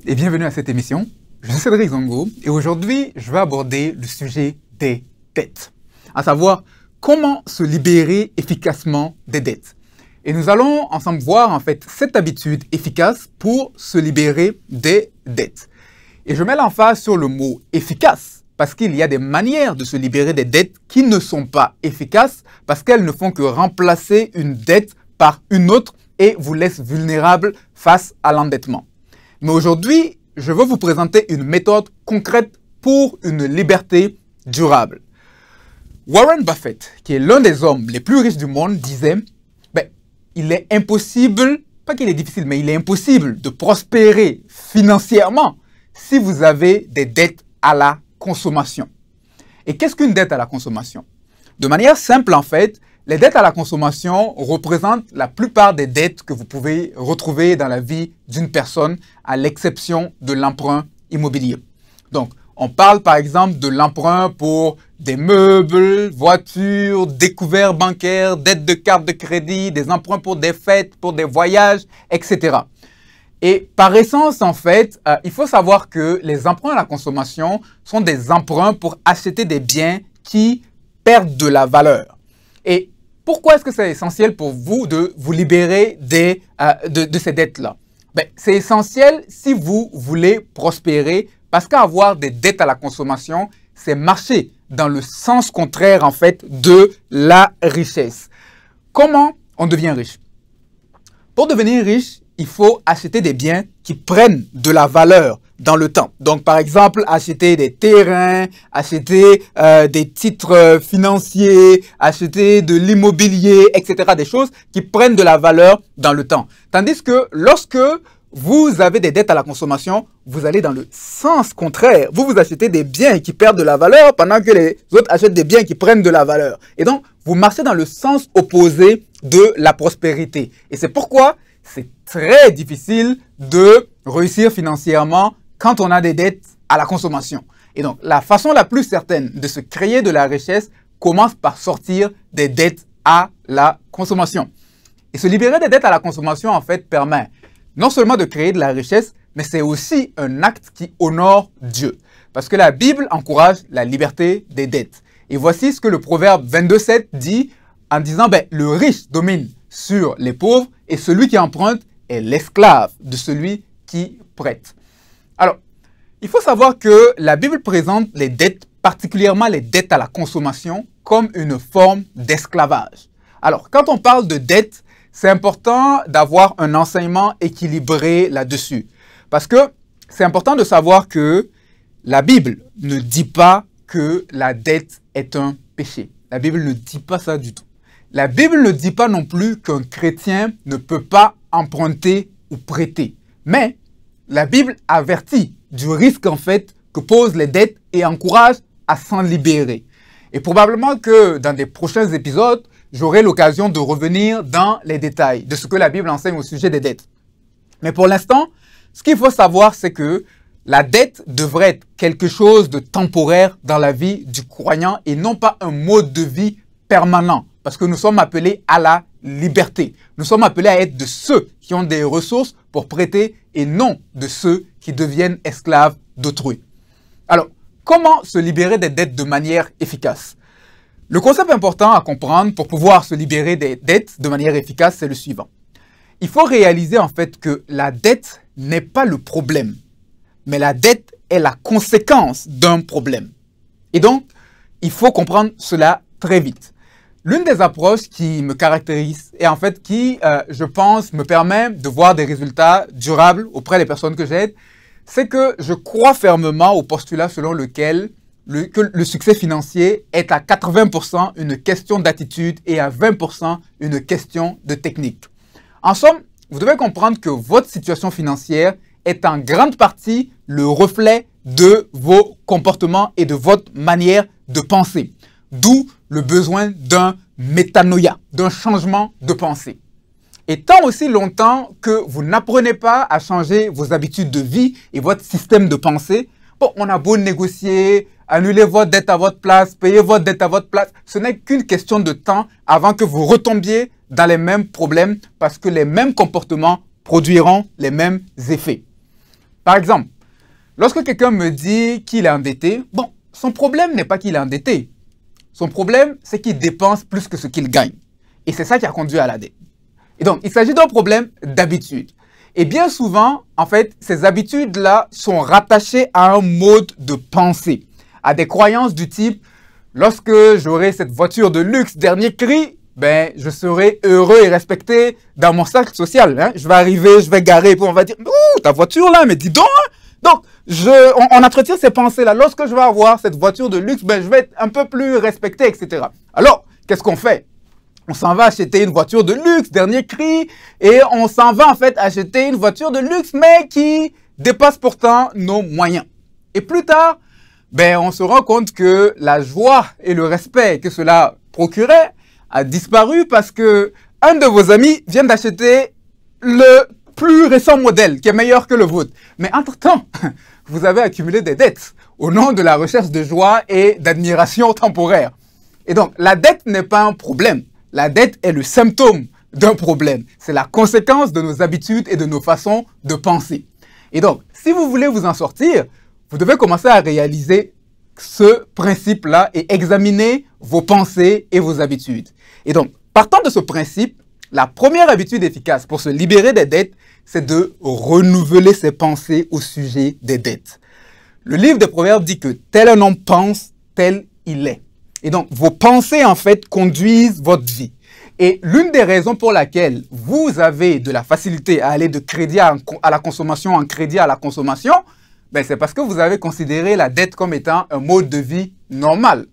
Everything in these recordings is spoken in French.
et bienvenue à cette émission. Je suis Cédric Zongo et aujourd'hui, je vais aborder le sujet des dettes, à savoir comment se libérer efficacement des dettes. Et nous allons ensemble voir en fait 7 habitudes efficaces pour se libérer des dettes. Et je mets l'emphase sur le mot efficace parce qu'il y a des manières de se libérer des dettes qui ne sont pas efficaces parce qu'elles ne font que remplacer une dette par une autre et vous laissent vulnérable face à l'endettement. Mais aujourd'hui, je veux vous présenter une méthode concrète pour une liberté durable. Warren Buffett, qui est l'un des hommes les plus riches du monde, disait il est impossible, pas qu'il est difficile, mais il est impossible de prospérer financièrement si vous avez des dettes à la consommation. Et qu'est-ce qu'une dette à la consommation? De manière simple, en fait, les dettes à la consommation représentent la plupart des dettes que vous pouvez retrouver dans la vie d'une personne, à l'exception de l'emprunt immobilier. Donc, on parle par exemple de l'emprunt pour des meubles, voitures, découverts bancaires, dettes de carte de crédit, des emprunts pour des fêtes, pour des voyages, etc. Et par essence, en fait, il faut savoir que les emprunts à la consommation sont des emprunts pour acheter des biens qui perdent de la valeur. Et pourquoi est-ce que c'est essentiel pour vous de vous libérer de ces dettes-là? C'est essentiel si vous voulez prospérer parce qu'avoir des dettes à la consommation, c'est marcher dans le sens contraire en fait de la richesse. Comment on devient riche? Pour devenir riche, il faut acheter des biens qui prennent de la valeur dans le temps. Donc, par exemple, acheter des terrains, acheter des titres financiers, acheter de l'immobilier, etc. Des choses qui prennent de la valeur dans le temps. Tandis que lorsque vous avez des dettes à la consommation, vous allez dans le sens contraire. Vous achetez des biens qui perdent de la valeur pendant que les autres achètent des biens qui prennent de la valeur. Et donc, vous marchez dans le sens opposé de la prospérité. Et c'est pourquoi c'est très difficile de réussir financièrement quand on a des dettes à la consommation. Et donc, la façon la plus certaine de se créer de la richesse commence par sortir des dettes à la consommation. Et se libérer des dettes à la consommation, en fait, permet non seulement de créer de la richesse, mais c'est aussi un acte qui honore Dieu. Parce que la Bible encourage la liberté des dettes. Et voici ce que le Proverbe 22:7 dit en disant le riche domine sur les pauvres et celui qui emprunte est l'esclave de celui qui prête. Alors, il faut savoir que la Bible présente les dettes, particulièrement les dettes à la consommation, comme une forme d'esclavage. Alors, quand on parle de dettes, c'est important d'avoir un enseignement équilibré là-dessus. Parce que c'est important de savoir que la Bible ne dit pas que la dette est un péché. La Bible ne dit pas ça du tout. La Bible ne dit pas non plus qu'un chrétien ne peut pas emprunter ou prêter. Mais la Bible avertit du risque en fait que posent les dettes et encourage à s'en libérer. Et probablement que dans des prochains épisodes, j'aurai l'occasion de revenir dans les détails de ce que la Bible enseigne au sujet des dettes. Mais pour l'instant, ce qu'il faut savoir, c'est que la dette devrait être quelque chose de temporaire dans la vie du croyant et non pas un mode de vie permanent. Parce que nous sommes appelés à la liberté. Nous sommes appelés à être de ceux qui ont des ressources pour prêter et non de ceux qui deviennent esclaves d'autrui. Alors, comment se libérer des dettes de manière efficace? Le concept important à comprendre pour pouvoir se libérer des dettes de manière efficace, c'est le suivant. Il faut réaliser en fait que la dette n'est pas le problème, mais la dette est la conséquence d'un problème. Et donc, il faut comprendre cela très vite. L'une des approches qui me caractérise et en fait qui, je pense, me permet de voir des résultats durables auprès des personnes que j'aide, c'est que je crois fermement au postulat selon lequel que le succès financier est à 80% une question d'attitude et à 20% une question de technique. En somme, vous devez comprendre que votre situation financière est en grande partie le reflet de vos comportements et de votre manière de penser. D'où le besoin d'un métanoïa, d'un changement de pensée. Et tant aussi longtemps que vous n'apprenez pas à changer vos habitudes de vie et votre système de pensée, on a beau négocier, annuler votre dette à votre place, payer votre dette à votre place, ce n'est qu'une question de temps avant que vous retombiez dans les mêmes problèmes parce que les mêmes comportements produiront les mêmes effets. Par exemple, lorsque quelqu'un me dit qu'il est endetté, bon, son problème n'est pas qu'il est endetté. Son problème, c'est qu'il dépense plus que ce qu'il gagne. Et c'est ça qui a conduit à la dette. Et donc, il s'agit d'un problème d'habitude. Et bien souvent, en fait, ces habitudes-là sont rattachées à un mode de pensée, à des croyances du type « Lorsque j'aurai cette voiture de luxe dernier cri, ben, je serai heureux et respecté dans mon cercle social. Hein. Je vais arriver, je vais garer, et puis on va dire « Ouh, ta voiture là, mais dis donc hein. !» Donc, on entretient ces pensées-là. Lorsque je vais avoir cette voiture de luxe, ben, je vais être un peu plus respecté, etc. Alors, qu'est-ce qu'on fait? On s'en va acheter une voiture de luxe, dernier cri, et on s'en va en fait acheter une voiture de luxe, mais qui dépasse pourtant nos moyens. Et plus tard, ben, on se rend compte que la joie et le respect que cela procurait a disparu parce que un de vos amis vient d'acheter le plus récent modèle qui est meilleur que le vôtre. Mais entre-temps, vous avez accumulé des dettes au nom de la recherche de joie et d'admiration temporaire. Et donc, la dette n'est pas un problème. La dette est le symptôme d'un problème. C'est la conséquence de nos habitudes et de nos façons de penser. Et donc, si vous voulez vous en sortir, vous devez commencer à réaliser ce principe-là et examiner vos pensées et vos habitudes. Et donc, partant de ce principe, la première habitude efficace pour se libérer des dettes, c'est de renouveler ses pensées au sujet des dettes. Le livre des Proverbes dit que tel un homme pense, tel il est. Et donc, vos pensées, en fait, conduisent votre vie. Et l'une des raisons pour laquelle vous avez de la facilité à aller de crédit à la consommation en crédit à la consommation, ben, c'est parce que vous avez considéré la dette comme étant un mode de vie normal.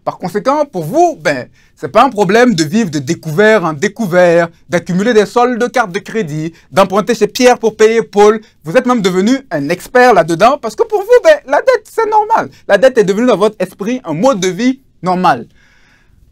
Par conséquent, pour vous, ben, c'est pas un problème de vivre de découvert en découvert, d'accumuler des soldes de cartes de crédit, d'emprunter chez Pierre pour payer Paul. Vous êtes même devenu un expert là-dedans parce que pour vous, ben, la dette, c'est normal. La dette est devenue dans votre esprit un mode de vie normal.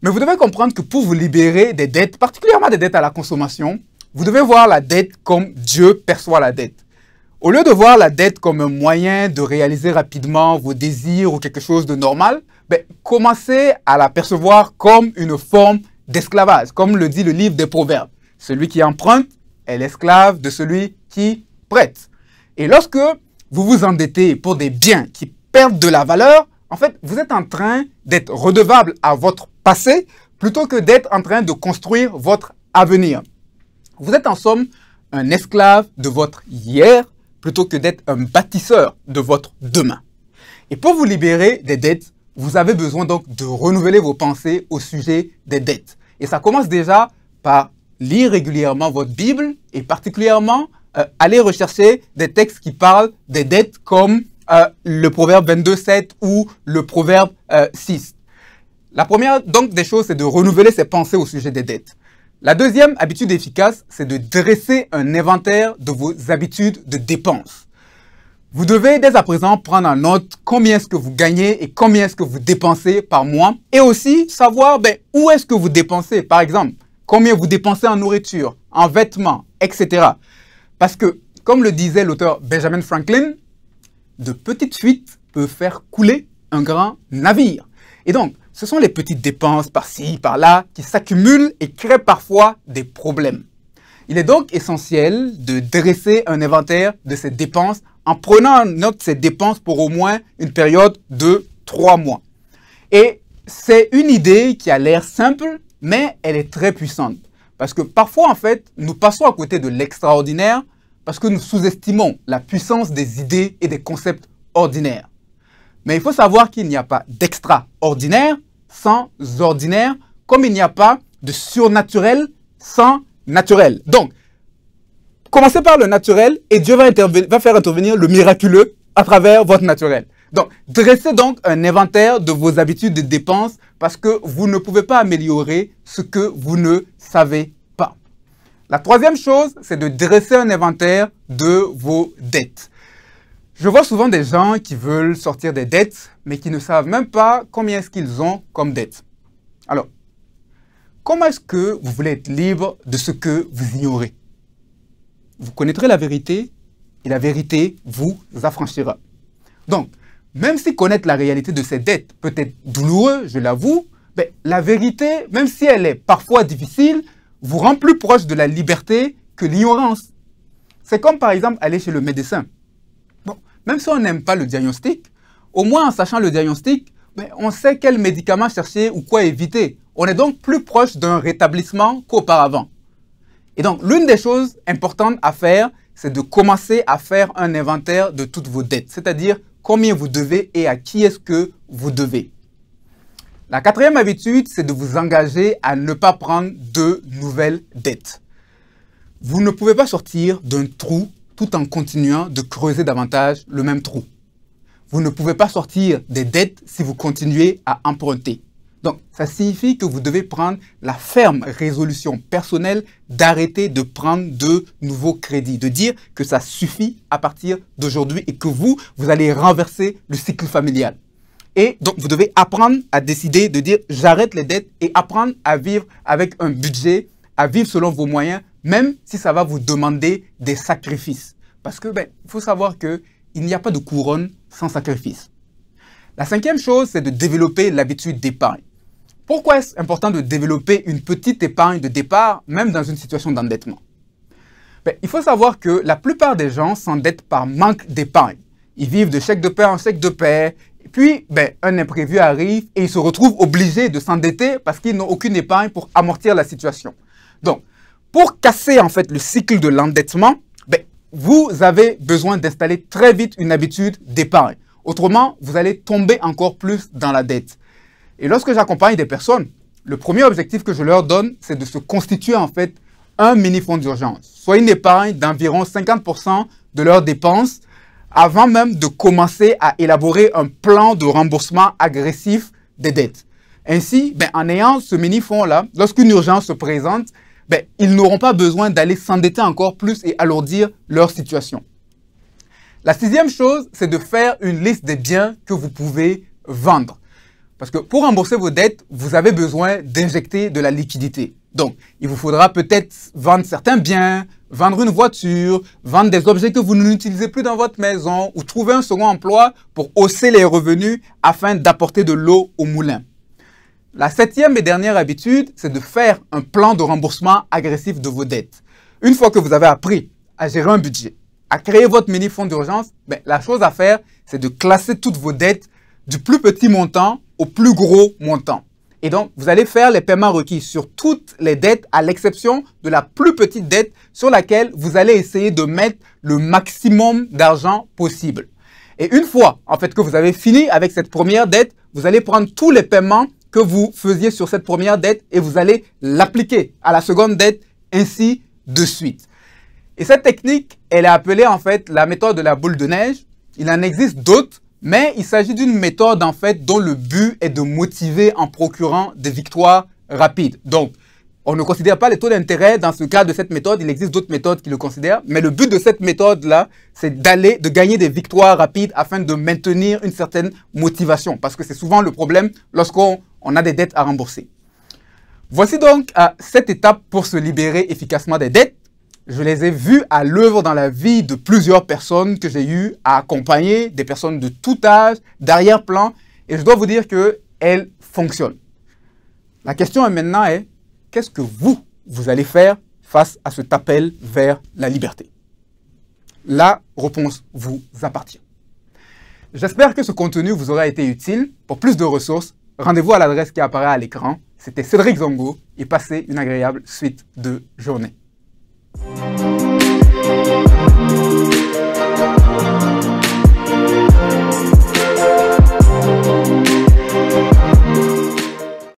Mais vous devez comprendre que pour vous libérer des dettes, particulièrement des dettes à la consommation, vous devez voir la dette comme Dieu perçoit la dette. Au lieu de voir la dette comme un moyen de réaliser rapidement vos désirs ou quelque chose de normal, ben, commencez à la percevoir comme une forme d'esclavage, comme le dit le livre des Proverbes. Celui qui emprunte est l'esclave de celui qui prête. Et lorsque vous vous endettez pour des biens qui perdent de la valeur, en fait, vous êtes en train d'être redevable à votre passé plutôt que d'être en train de construire votre avenir. Vous êtes en somme un esclave de votre hier plutôt que d'être un bâtisseur de votre demain. Et pour vous libérer des dettes, vous avez besoin donc de renouveler vos pensées au sujet des dettes. Et ça commence déjà par lire régulièrement votre Bible et particulièrement aller rechercher des textes qui parlent des dettes comme le Proverbe 22:7 ou le Proverbe 6. La première donc des choses, c'est de renouveler ses pensées au sujet des dettes. La deuxième habitude efficace, c'est de dresser un inventaire de vos habitudes de dépenses. Vous devez dès à présent prendre en note combien est-ce que vous gagnez et combien est-ce que vous dépensez par mois et aussi savoir où est-ce que vous dépensez. Par exemple, combien vous dépensez en nourriture, en vêtements, etc. Parce que, comme le disait l'auteur Benjamin Franklin, de petites fuites peuvent faire couler un grand navire. Et donc, ce sont les petites dépenses par-ci, par-là qui s'accumulent et créent parfois des problèmes. Il est donc essentiel de dresser un inventaire de ces dépenses en prenant en note ces dépenses pour au moins une période de 3 mois. Et c'est une idée qui a l'air simple, mais elle est très puissante. Parce que parfois, en fait, nous passons à côté de l'extraordinaire parce que nous sous-estimons la puissance des idées et des concepts ordinaires. Mais il faut savoir qu'il n'y a pas d'extraordinaire sans ordinaire, comme il n'y a pas de surnaturel sans naturel. Donc, commencez par le naturel et Dieu va faire intervenir le miraculeux à travers votre naturel. Donc, dressez donc un inventaire de vos habitudes de dépenses parce que vous ne pouvez pas améliorer ce que vous ne savez pas. La troisième chose, c'est de dresser un inventaire de vos dettes. Je vois souvent des gens qui veulent sortir des dettes, mais qui ne savent même pas combien est-ce qu'ils ont comme dettes. Alors, comment est-ce que vous voulez être libre de ce que vous ignorez? Vous connaîtrez la vérité et la vérité vous affranchira. Donc, même si connaître la réalité de ces dettes peut être douloureux, je l'avoue, la vérité, même si elle est parfois difficile, vous rend plus proche de la liberté que l'ignorance. C'est comme par exemple aller chez le médecin. même si on n'aime pas le diagnostic, au moins en sachant le diagnostic, on sait quel médicament chercher ou quoi éviter. On est donc plus proche d'un rétablissement qu'auparavant. Et donc, l'une des choses importantes à faire, c'est de commencer à faire un inventaire de toutes vos dettes, c'est-à-dire combien vous devez et à qui est-ce que vous devez. La quatrième habitude, c'est de vous engager à ne pas prendre de nouvelles dettes. Vous ne pouvez pas sortir d'un trou tout en continuant de creuser davantage le même trou. Vous ne pouvez pas sortir des dettes si vous continuez à emprunter. Donc, ça signifie que vous devez prendre la ferme résolution personnelle d'arrêter de prendre de nouveaux crédits, de dire que ça suffit à partir d'aujourd'hui et que vous allez renverser le cycle familial. Et donc, vous devez apprendre à décider de dire j'arrête les dettes et apprendre à vivre avec un budget, à vivre selon vos moyens, même si ça va vous demander des sacrifices. Parce que, il faut savoir qu'il n'y a pas de couronne sans sacrifice. La cinquième chose, c'est de développer l'habitude d'épargne. Pourquoi est-ce important de développer une petite épargne de départ, même dans une situation d'endettement? Il faut savoir que la plupart des gens s'endettent par manque d'épargne. Ils vivent de chèque de paie en chèque de paie, et puis un imprévu arrive et ils se retrouvent obligés de s'endetter parce qu'ils n'ont aucune épargne pour amortir la situation. Donc, pour casser en fait le cycle de l'endettement, vous avez besoin d'installer très vite une habitude d'épargne. Autrement, vous allez tomber encore plus dans la dette. Et lorsque j'accompagne des personnes, le premier objectif que je leur donne, c'est de se constituer en fait un mini-fonds d'urgence, soit une épargne d'environ 50% de leurs dépenses avant même de commencer à élaborer un plan de remboursement agressif des dettes. Ainsi, en ayant ce mini-fonds-là, lorsqu'une urgence se présente, ils n'auront pas besoin d'aller s'endetter encore plus et alourdir leur situation. La sixième chose, c'est de faire une liste des biens que vous pouvez vendre. Parce que pour rembourser vos dettes, vous avez besoin d'injecter de la liquidité. Donc, il vous faudra peut-être vendre certains biens, vendre une voiture, vendre des objets que vous n'utilisez plus dans votre maison ou trouver un second emploi pour hausser les revenus afin d'apporter de l'eau au moulin. La septième et dernière habitude, c'est de faire un plan de remboursement agressif de vos dettes. Une fois que vous avez appris à gérer un budget, à créer votre mini-fonds d'urgence, la chose à faire, c'est de classer toutes vos dettes du plus petit montant au plus gros montant. Et donc, vous allez faire les paiements requis sur toutes les dettes, à l'exception de la plus petite dette sur laquelle vous allez essayer de mettre le maximum d'argent possible. Et une fois, en fait, que vous avez fini avec cette première dette, vous allez prendre tous les paiements que vous faisiez sur cette première dette et vous allez l'appliquer à la seconde dette, ainsi de suite. Et cette technique, elle est appelée en fait la méthode de la boule de neige. Il en existe d'autres, mais il s'agit d'une méthode en fait dont le but est de motiver en procurant des victoires rapides. Donc, on ne considère pas les taux d'intérêt dans ce cas de cette méthode. Il existe d'autres méthodes qui le considèrent. Mais le but de cette méthode-là, c'est de gagner des victoires rapides afin de maintenir une certaine motivation. Parce que c'est souvent le problème lorsqu'on a des dettes à rembourser. Voici donc 7 étapes pour se libérer efficacement des dettes. Je les ai vues à l'œuvre dans la vie de plusieurs personnes que j'ai eu à accompagner, des personnes de tout âge, d'arrière-plan. Et je dois vous dire qu'elles fonctionnent. La question maintenant est, qu'est-ce que vous allez faire face à cet appel vers la liberté? La réponse vous appartient. J'espère que ce contenu vous aura été utile. Pour plus de ressources, rendez-vous à l'adresse qui apparaît à l'écran. C'était Cédric Zongo et passez une agréable suite de journée.